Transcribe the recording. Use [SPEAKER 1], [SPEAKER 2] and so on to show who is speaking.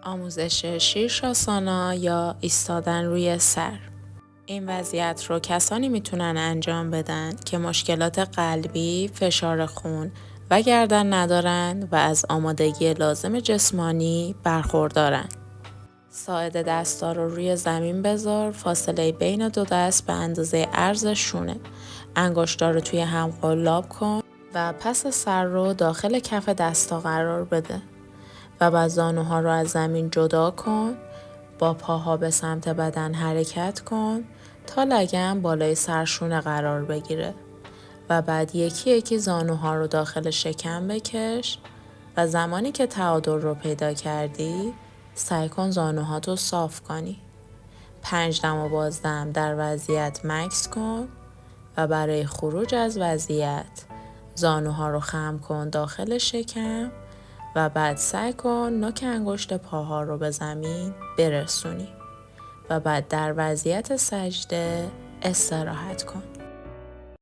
[SPEAKER 1] آموزش شیرشاسانا یا ایستادن روی سر. این وضعیت رو کسانی میتونن انجام بدن که مشکلات قلبی، فشار خون و گردن ندارن و از آمادگی لازم جسمانی برخوردارن. ساعد دستا رو روی زمین بذار، فاصله بین دو دست به اندازه عرض شونه. انگشتا رو توی هم قلاب کن و پس سر رو داخل کف دستا قرار بده. و بعد زانوها رو از زمین جدا کن. با پاها به سمت بدن حرکت کن تا لگن بالای سرشونه قرار بگیره. و بعد یکی یکی زانوها رو داخل شکم بکش و زمانی که تعادل رو پیدا کردی سعی کن زانوهاتو صاف کنی. 5 دم و بازدم در وضعیت مکث کن و برای خروج از وضعیت زانوها رو خم کن داخل شکم و بعد سعی کن نوک انگشت پاها رو به زمین برسونی و بعد در وضعیت سجده استراحت کن.